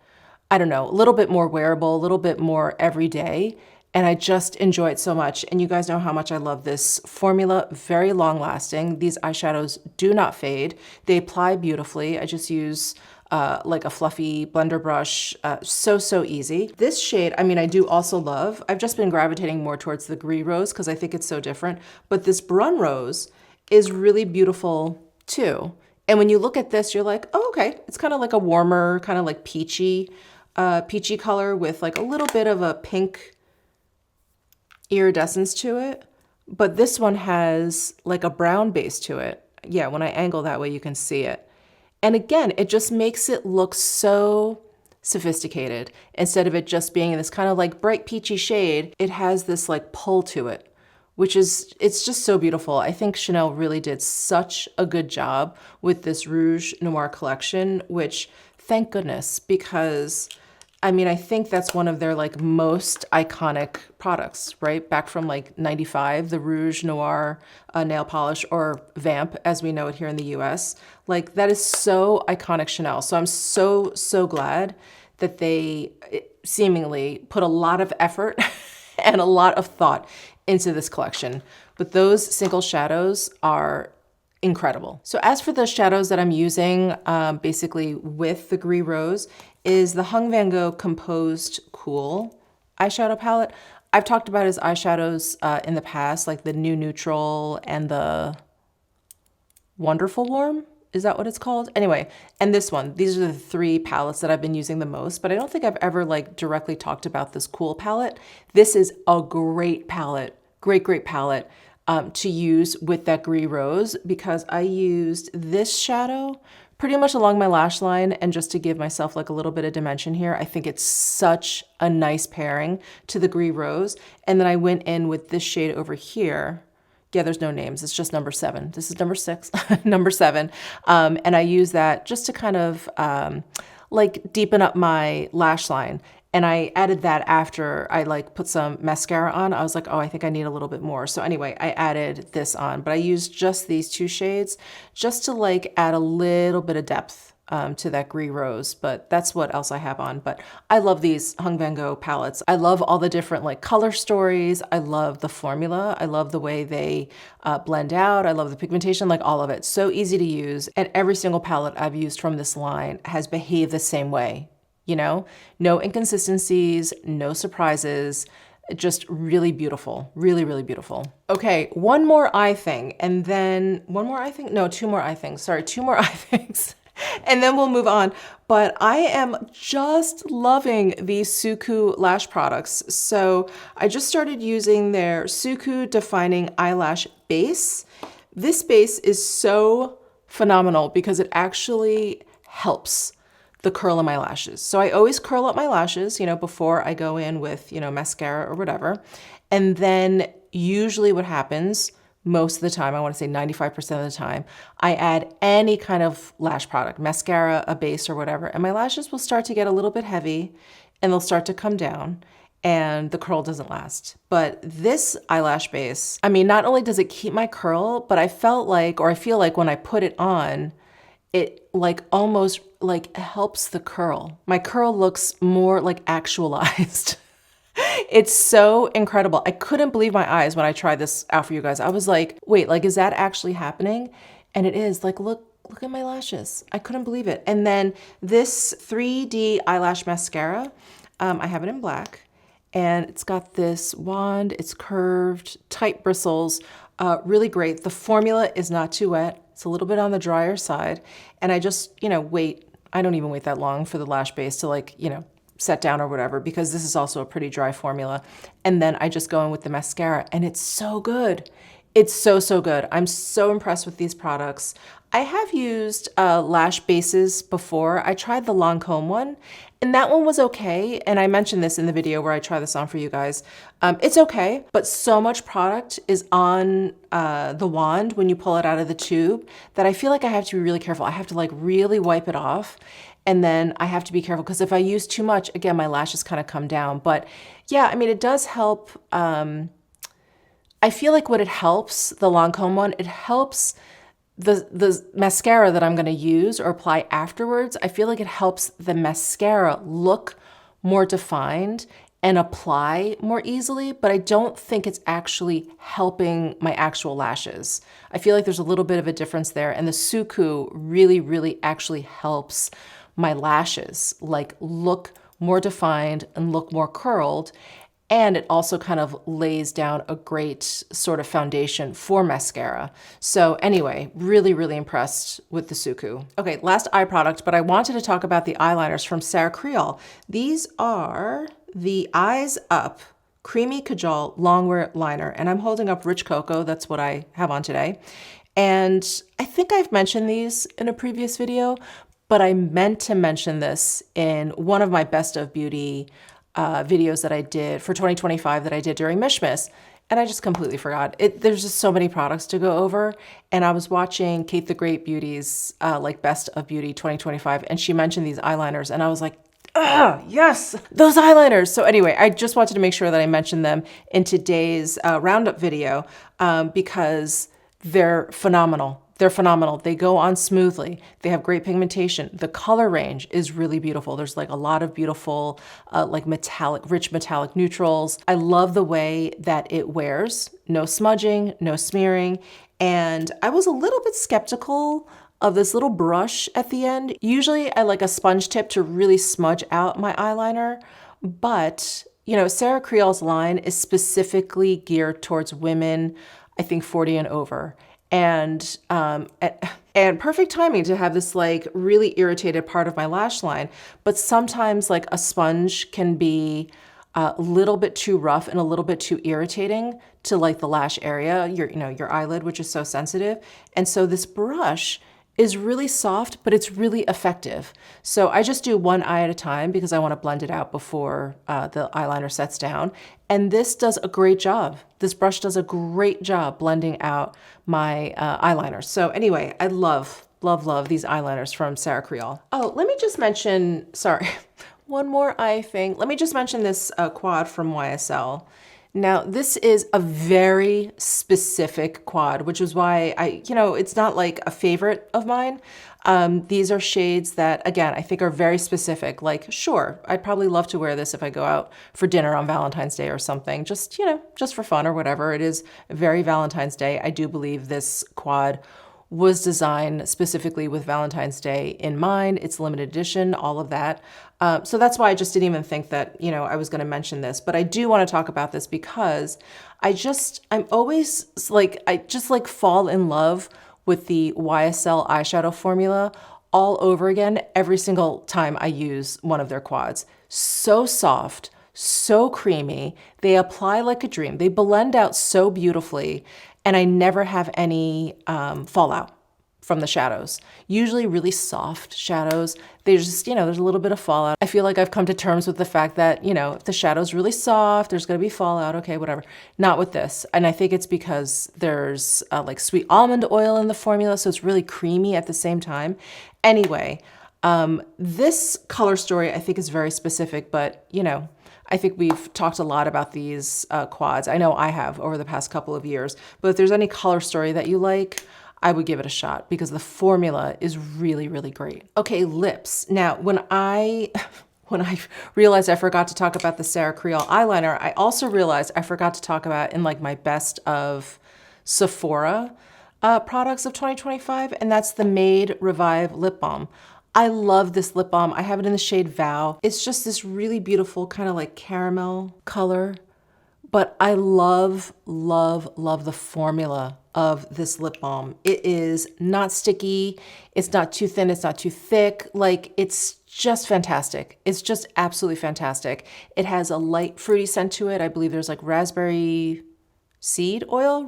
I don't know, a little bit more wearable, a little bit more everyday. And I just enjoy it so much. And you guys know how much I love this formula, very long lasting. These eyeshadows do not fade. They apply beautifully. I just use like a fluffy blender brush, so easy. This shade, I mean, I do also love. I've just been gravitating more towards the Gris Rose because I think it's so different. But this Brun Rose is really beautiful too. And when you look at this, you're like, oh, okay. It's kind of like a warmer, kind of like peachy color with like a little bit of a pink iridescence to it, but this one has like a brown base to it. Yeah, when I angle that way, you can see it. And again, it just makes it look so sophisticated. Instead of it just being this kind of like bright peachy shade, it has this like pull to it, which is, it's just so beautiful. I think Chanel really did such a good job with this Rouge Noir collection, which thank goodness, because I mean, I think that's one of their like most iconic products, right? Back from like 95, the Rouge Noir nail polish, or Vamp as we know it here in the US. Like, that is so iconic Chanel. So I'm so glad that they seemingly put a lot of effort and a lot of thought into this collection. But those single shadows are incredible. So as for the shadows that I'm using, basically with the Gris Rose, is the Hung Van Gogh Composed Cool eyeshadow palette. I've talked about his eyeshadows in the past, like the New Neutral and the Wonderful Warm. Is that what it's called? Anyway, and this one, these are the three palettes that I've been using the most, but I don't think I've ever like directly talked about this Cool palette. This is a great palette, great palette to use with that Gris Rose, because I used this shadow pretty much along my lash line, and just to give myself like a little bit of dimension here, I think it's such a nice pairing to the Gris Rose. And then I went in with this shade over here. Yeah, there's no names. It's just number 7. This is number 6, number 7. And I use that just to kind of like deepen up my lash line. And I added that after I like put some mascara on. I was like, oh, I think I need a little bit more. So anyway, I added this on, but I used just these two shades just to like add a little bit of depth to that Gris Rose, but that's what else I have on. But I love these Hung Van Gogh palettes. I love all the different like color stories. I love the formula. I love the way they blend out. I love the pigmentation, like all of it. So easy to use. And every single palette I've used from this line has behaved the same way. You know, no inconsistencies, no surprises, just really beautiful, really beautiful. Okay, one more eye thing, and then one more eye thing? No, two more eye things. Sorry, two more eye things. and then we'll move on. But I am just loving these Suku lash products. So I just started using their Suku Defining Eyelash Base. This base is so phenomenal because it actually helps the curl of my lashes. So I always curl up my lashes, before I go in with, mascara or whatever. And then usually what happens most of the time, I want to say 95% of the time, I add any kind of lash product, mascara, a base or whatever, and my lashes will start to get a little bit heavy and they'll start to come down and the curl doesn't last. But this eyelash base, not only does it keep my curl, but I feel like when I put it on, it almost helps the curl. My curl looks more like actualized. It's so incredible. I couldn't believe my eyes when I tried this out for you guys. I was like, wait, is that actually happening? And it is. Look at my lashes. I couldn't believe it. And then this 3D eyelash mascara, I have it in black. And it's got this wand. It's curved, tight bristles, really great. The formula is not too wet. It's a little bit on the drier side. And I just, wait. I don't even wait that long for the lash base to set down or whatever, because this is also a pretty dry formula. And then I just go in with the mascara and it's so good. It's so, so good. I'm so impressed with these products. I have used lash bases before. I tried the Lancome one and that one was okay. And I mentioned this in the video where I try this on for you guys. It's okay, but so much product is on the wand when you pull it out of the tube that I feel like I have to be really careful. I have to really wipe it off. And then I have to be careful because if I use too much, again, my lashes kind of come down. But yeah, it does help. I feel like what it helps, the Lancome one, it helps the mascara that I'm going to use or apply afterwards. I feel like it helps the mascara look more defined and apply more easily, but I don't think it's actually helping my actual lashes. I feel like there's a little bit of a difference there. And the Suku really, really actually helps my lashes look more defined and look more curled. And it also kind of lays down a great sort of foundation for mascara. So anyway, really, really impressed with the Suku. Okay, last eye product, but I wanted to talk about the eyeliners from Sarah Creole. These are the Eyes Up Creamy Kajal Longwear Liner. And I'm holding up Rich Cocoa. That's what I have on today. And I think I've mentioned these in a previous video, but I meant to mention this in one of my Best of Beauty videos that I did for 2025 that I did during Mishmas. And I just completely forgot. There's just so many products to go over. And I was watching Kate the Great Beauty's Best of Beauty 2025, and she mentioned these eyeliners. And I was like, yes, those eyeliners. So anyway, I just wanted to make sure that I mentioned them in today's roundup video because they're phenomenal. They're phenomenal. They go on smoothly. They have great pigmentation. The color range is really beautiful. There's a lot of beautiful, rich metallic neutrals. I love the way that it wears. No smudging, no smearing. And I was a little bit skeptical of this little brush at the end. Usually I like a sponge tip to really smudge out my eyeliner, but Sarah Creole's line is specifically geared towards women, I think 40 and over. And perfect timing to have this really irritated part of my lash line. But sometimes a sponge can be a little bit too rough and a little bit too irritating to the lash area, your eyelid, which is so sensitive. And so this brush is really soft, but it's really effective. So I just do one eye at a time because I want to blend it out before the eyeliner sets down. And this does a great job. This brush does a great job blending out my eyeliner. So anyway, I love, love, love these eyeliners from Sarah Creole. Oh, let me just mention, sorry, one more eye thing. Let me just mention this quad from YSL. Now, this is a very specific quad, which is why it's not a favorite of mine. These are shades that, again, I think are very specific. Sure, I'd probably love to wear this if I go out for dinner on Valentine's Day or something, just for fun or whatever. It is very Valentine's Day. I do believe this quad was designed specifically with Valentine's Day in mind. It's limited edition, all of that. So that's why I just didn't even think that, I was going to mention this. But I do want to talk about this because I'm always I just fall in love with the YSL eyeshadow formula all over again every single time I use one of their quads. So soft, so creamy. They apply like a dream. They blend out so beautifully, and I never have any fallout from the shadows. Usually really soft shadows. They just, there's a little bit of fallout. I feel like I've come to terms with the fact that, if the shadow's really soft, there's gonna be fallout, okay, whatever. Not with this. And I think it's because there's like sweet almond oil in the formula, so it's really creamy at the same time. Anyway, this color story I think is very specific, but I think we've talked a lot about these quads. I know I have over the past couple of years, but if there's any color story that you like, I would give it a shot because the formula is really, really great. Okay, lips. Now, when I realized I forgot to talk about the Sarah Creole eyeliner, I also realized I forgot to talk about in like my best of Sephora products of 2025, and that's the Made Revive Lip Balm. I love this lip balm. I have it in the shade Vow. It's just this really beautiful kind of like caramel color, but I love, love, love the formula of this lip balm. It is not sticky. It's not too thin. It's not too thick. Like, it's just fantastic. It's just absolutely fantastic. It has a light fruity scent to it. I believe there's like raspberry oil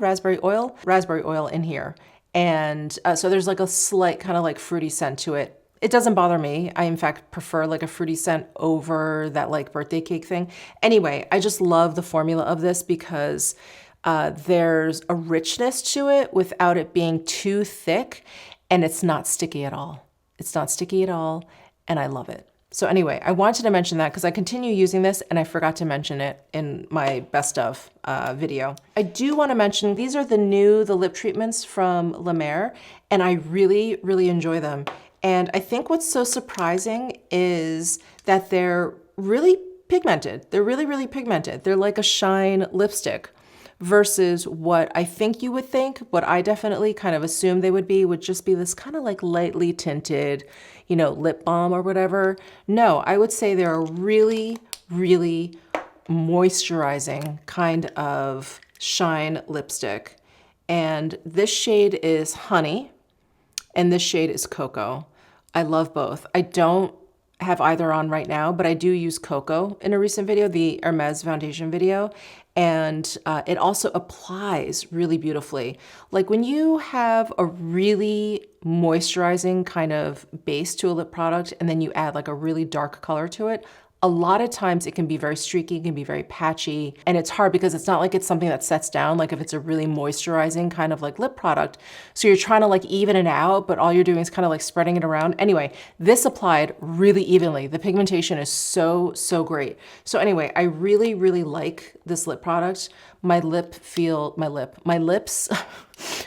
in here. And so there's like a slight kind of like fruity scent to it. It doesn't bother me. I, in fact, prefer like a fruity scent over that like birthday cake thing. Anyway, I just love the formula of this because there's a richness to it without it being too thick, and it's not sticky at all. It's not sticky at all, and I love it. So anyway, I wanted to mention that because I continue using this and I forgot to mention it in my best of video. I do want to mention these are the lip treatments from La Mer, and I really, really enjoy them. And I think what's so surprising is that they're really pigmented. They're really, really pigmented. They're like a shine lipstick versus what I think you would think, what I definitely kind of assume they would just be this kind of like lightly tinted, lip balm or whatever. No, I would say they're a really, really moisturizing kind of shine lipstick. And this shade is Honey, and this shade is Cocoa. I love both. I don't have either on right now, but I do use Cocoa in a recent video, the Hermes foundation video, and it also applies really beautifully. Like when you have a really moisturizing kind of base to a lip product and then you add like a really dark color to it, a lot of times it can be very streaky, it can be very patchy, and it's hard because it's not like it's something that sets down, like if it's a really moisturizing kind of like lip product. So you're trying to like even it out, but all you're doing is kind of like spreading it around. Anyway, this applied really evenly. The pigmentation is so, so great. So anyway, I really, really like this lip product. My lips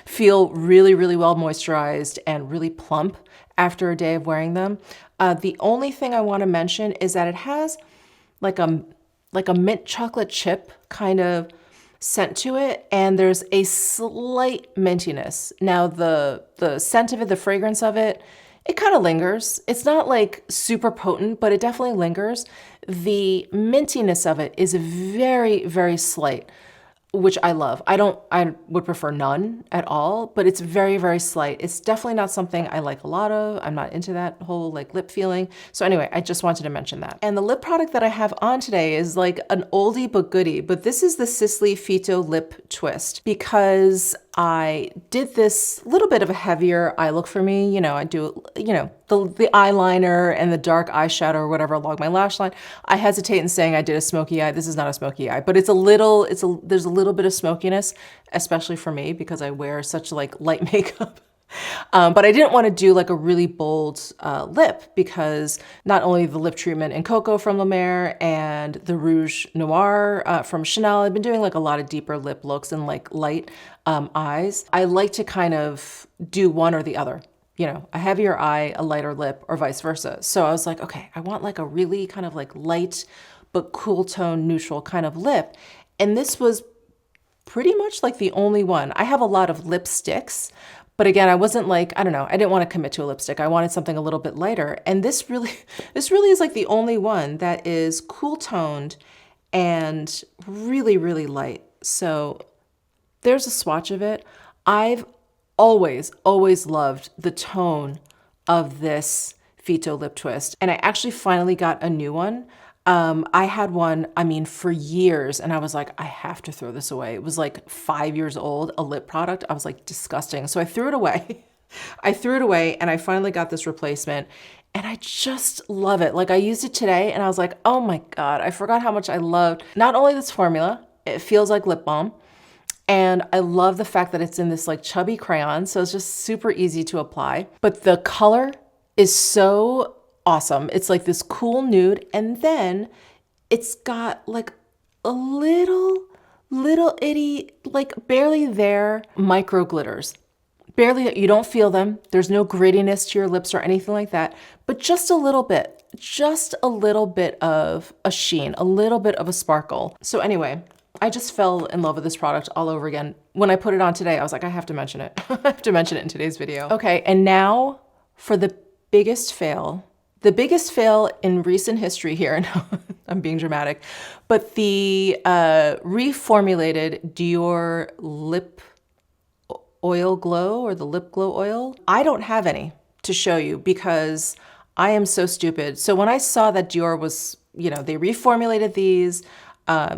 feel really, really well moisturized and really plump after a day of wearing them. The only thing I want to mention is that it has like a mint chocolate chip kind of scent to it, and there's a slight mintiness. Now the scent of it, the fragrance of it, it kind of lingers. It's not like super potent, but it definitely lingers. The mintiness of it is very, very slight, which I love. I would prefer none at all, but it's very, very slight. It's definitely not something I like a lot of. I'm not into that whole like lip feeling. So anyway, I just wanted to mention that. And the lip product that I have on today is like an oldie but goodie, but this is the Sisley Fito Lip Twist because I did this little bit of a heavier eye look for me. I do, the eyeliner and the dark eyeshadow or whatever along my lash line. I hesitate in saying I did a smoky eye. This is not a smoky eye, but there's a little bit of smokiness, especially for me because I wear such like light makeup. But I didn't want to do like a really bold lip because not only the lip treatment in Cocoa from La Mer and the Rouge Noir from Chanel, I've been doing like a lot of deeper lip looks and like light eyes. I like to kind of do one or the other. A heavier eye, a lighter lip, or vice versa. So I was like, okay, I want like a really kind of like light but cool tone neutral kind of lip. And this was pretty much like the only one. I have a lot of lipsticks, but again, I wasn't like, I don't know, I didn't want to commit to a lipstick. I wanted something a little bit lighter. And this really is like the only one that is cool toned and really, really light. So there's a swatch of it. I've always loved the tone of this Phyto lip twist. And I actually finally got a new one. I had one, I mean, for years, and I was like, I have to throw this away. It was like 5 years old, a lip product. I was like, disgusting. So I threw it away. I threw it away, and I finally got this replacement, and I just love it. Like, I used it today, and I was like, oh my God, I forgot how much I loved not only this formula, it feels like lip balm, and I love the fact that it's in this like chubby crayon, so it's just super easy to apply. But the color is so awesome. It's like this cool nude, and then it's got like a little itty, like barely there micro glitters. Barely, you don't feel them. There's no grittiness to your lips or anything like that, but just a little bit of a sheen, a little bit of a sparkle. So anyway, I just fell in love with this product all over again. When I put it on today, I was like, I have to mention it. I have to mention it in today's video. Okay, and now for the biggest fail. The biggest fail in recent history here, no, I'm being dramatic, but the reformulated Dior lip oil glow, or the lip glow oil. I don't have any to show you because I am so stupid. So when I saw that Dior was, you know, they reformulated these,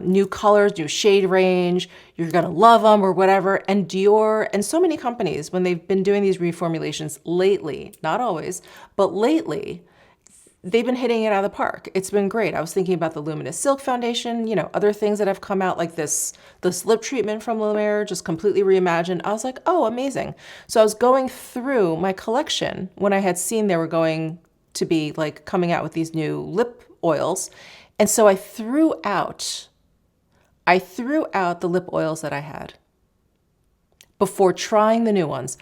new colors, new shade range, you're gonna love them or whatever. And Dior and so many companies, when they've been doing these reformulations lately, not always, but lately, they've been hitting it out of the park. It's been great. I was thinking about the Luminous Silk Foundation, you know, other things that have come out, like this lip treatment from La Mer, just completely reimagined. I was like, oh, amazing. So I was going through my collection when I had seen they were going to be like coming out with these new lip oils. And so I threw out the lip oils that I had before trying the new ones.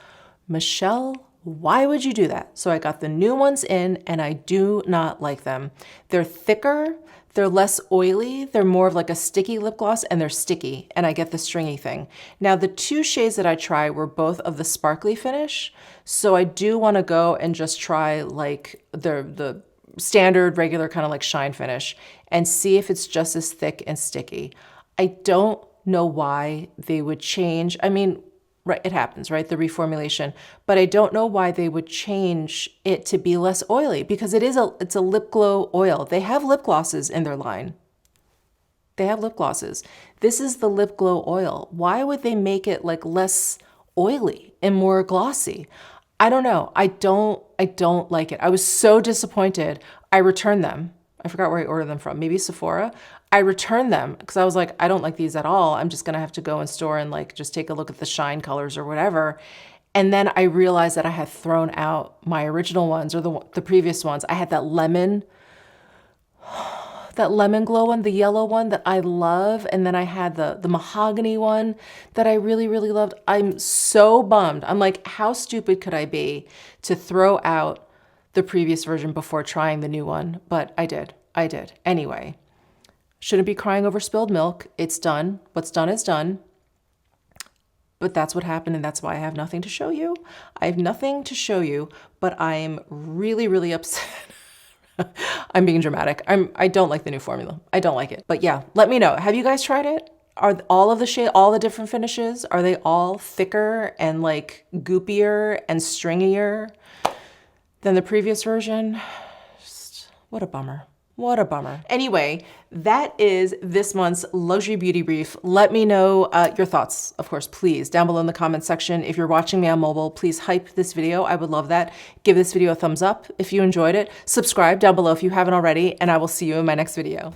Michele, why would you do that? So I got the new ones in, and I do not like them. They're thicker, they're less oily, they're more of like a sticky lip gloss, and they're sticky, and I get the stringy thing. Now, the two shades that I tried were both of the sparkly finish, so I do want to go and just try like the standard, regular kind of like shine finish and see if it's just as thick and sticky. I don't know why they would change. I mean, right, it happens, right? The reformulation, but I don't know why they would change it to be less oily, because it's a lip glow oil. They have lip glosses in their line. They have lip glosses. This is the lip glow oil. Why would they make it like less oily and more glossy? I don't know. I don't like it. I was so disappointed. I returned them. I forgot where I ordered them from. Maybe Sephora. I returned them because I was like, I don't like these at all. I'm just gonna have to go in store and like just take a look at the shine colors or whatever. And then I realized that I had thrown out my original ones, or the previous ones. I had that lemon glow one, the yellow one that I love. And then I had the mahogany one that I really, really loved. I'm so bummed. I'm like, how stupid could I be to throw out the previous version before trying the new one? But I did. Anyway, shouldn't be crying over spilled milk. It's done. What's done is done. But that's what happened, and that's why I have nothing to show you. I have nothing to show you, but I'm really, really upset. I'm being dramatic. I don't like the new formula. I don't like it. But yeah, let me know. Have you guys tried it? Are all of the shade, all the different finishes, are they all thicker and like goopier and stringier than the previous version? Just, what a bummer. What a bummer. Anyway, that is this month's Luxury Beauty Brief. Let me know your thoughts, of course, please, down below in the comments section. If you're watching me on mobile, please hype this video. I would love that. Give this video a thumbs up if you enjoyed it. Subscribe down below if you haven't already, and I will see you in my next video.